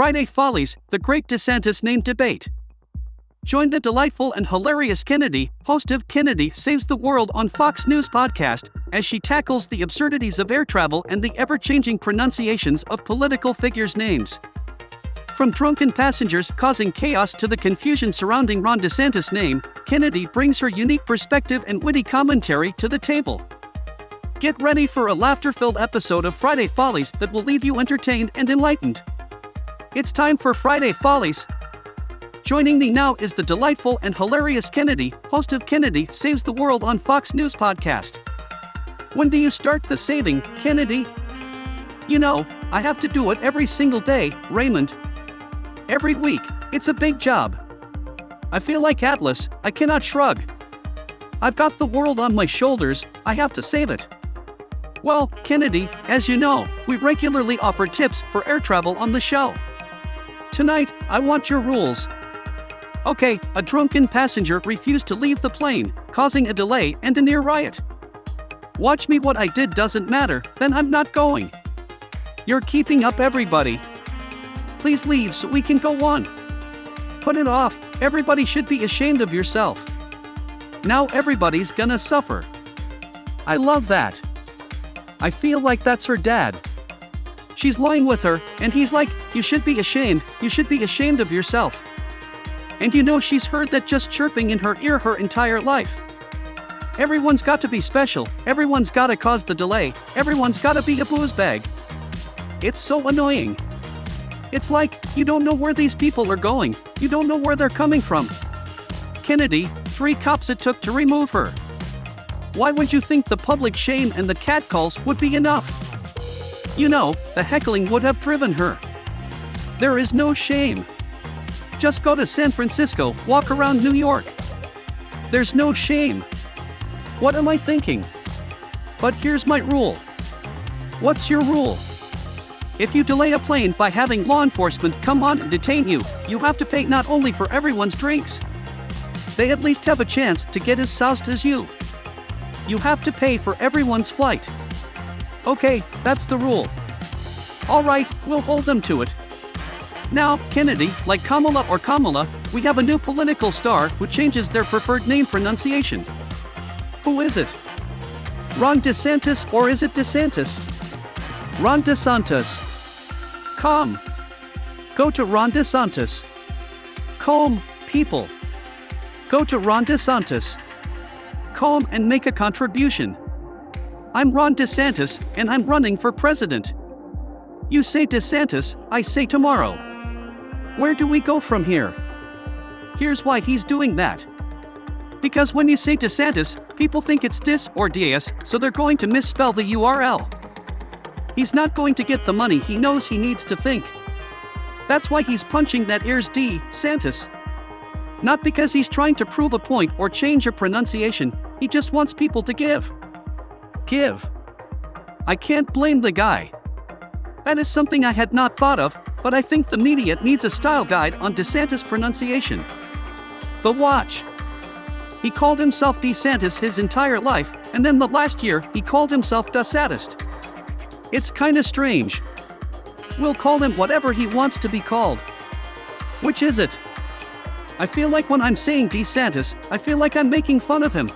Friday Follies, the great DeSantis Name Debate. Join the delightful and hilarious Kennedy, host of 𝗧𝐞𝐚𝐫𝐧 Saves the World on Fox News podcast, as she tackles the absurdities of air travel and the ever-changing pronunciations of political figures' names. From drunken passengers causing chaos to the confusion surrounding Ron DeSantis' name, Kennedy brings her unique perspective and witty commentary to the table. Get ready for a laughter-filled episode of Friday Follies that will leave you entertained and enlightened. It's time for Friday Follies. Joining me now is the delightful and hilarious Kennedy, host of 𝗧𝐞𝐚𝐫𝐧 Saves the World on Fox News podcast. When do you start the saving, Kennedy? You know, I have to do it every single day, Raymond. Every week, it's a big job. I feel like Atlas, I cannot shrug. I've got the world on my shoulders, I have to save it. Well, Kennedy, as you know, we regularly offer tips for air travel on the show. Tonight, I want your rules. Okay, a drunken passenger refused to leave the plane, causing a delay and a near riot. Watch me, what I did doesn't matter, then I'm not going. You're keeping up, everybody. Please leave so we can go on. Put it off, everybody should be ashamed of yourself. Now everybody's gonna suffer. I love that. I feel like that's her dad. She's lying with her, and he's like, you should be ashamed of yourself. And you know she's heard that just chirping in her ear her entire life. Everyone's got to be special, everyone's gotta cause the delay, everyone's gotta be a booze bag. It's so annoying. It's like, you don't know where these people are going, you don't know where they're coming from. Kennedy, 3 cops it took to remove her. Why would you think the public shame and the catcalls would be enough? You know, the heckling would have driven her. There is no shame. Just go to San Francisco, walk around New York. There's no shame. What am I thinking? But here's my rule. What's your rule? If you delay a plane by having law enforcement come on and detain you, you have to pay not only for everyone's drinks. They at least have a chance to get as soused as you. You have to pay for everyone's flight. Okay, that's the rule. Alright, we'll hold them to it. Now, Kennedy, like Kamala or Kamala, we have a new political star who changes their preferred name pronunciation. Who is it? Ron DeSantis, or is it DeSantis? Ron DeSantis. Calm. Go to Ron DeSantis. Calm, people. Go to Ron DeSantis. Calm and make a contribution. I'm Ron DeSantis, and I'm running for president. You say DeSantis, I say tomorrow. Where do we go from here? Here's why he's doing that. Because when you say DeSantis, people think it's dis or dias, so they're going to misspell the URL. He's not going to get the money he knows he needs to think. That's why he's punching that ears DeSantis. Not because he's trying to prove a point or change a pronunciation, he just wants people to give. Give. I can't blame the guy. That is something I had not thought of, but I think the media needs a style guide on DeSantis pronunciation. The watch. He called himself DeSantis his entire life, and then the last year he called himself DeSantis. It's kinda strange. We'll call him whatever he wants to be called. Which is it? I feel like when I'm saying DeSantis, I feel like I'm making fun of him.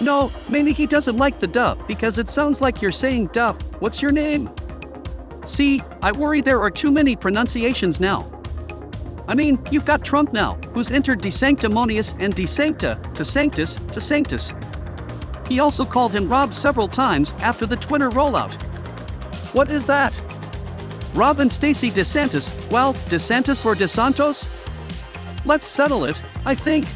No, maybe he doesn't like the duh because it sounds like you're saying duh, what's your name? See, I worry there are too many pronunciations now. I mean, you've got Trump now, who's entered 𝗧𝗵𝗶𝐀 and 𝗧sancta to sanctus. He also called him Rob several times after the Twitter rollout. What is that? Rob and Stacey DeSantis, well, DeSantis or DeSantos? Let's settle it, I think.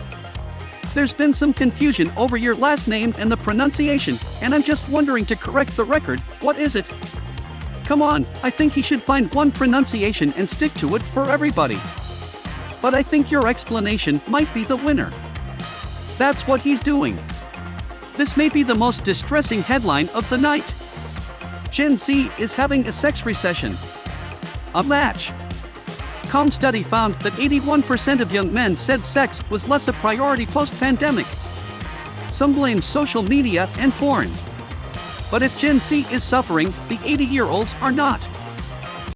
There's been some confusion over your last name and the pronunciation, and I'm just wondering to correct the record, what is it? Come on, I think he should find one pronunciation and stick to it for everybody. But I think your explanation might be the winner. That's what he's doing. This may be the most distressing headline of the night. Gen Z is having a sex recession. A match. 𝗬𝐵 study found that 81% of young men said sex was less a priority post-pandemic. Some blame social media and porn. But if Gen Z is suffering, the 80-year-olds are not.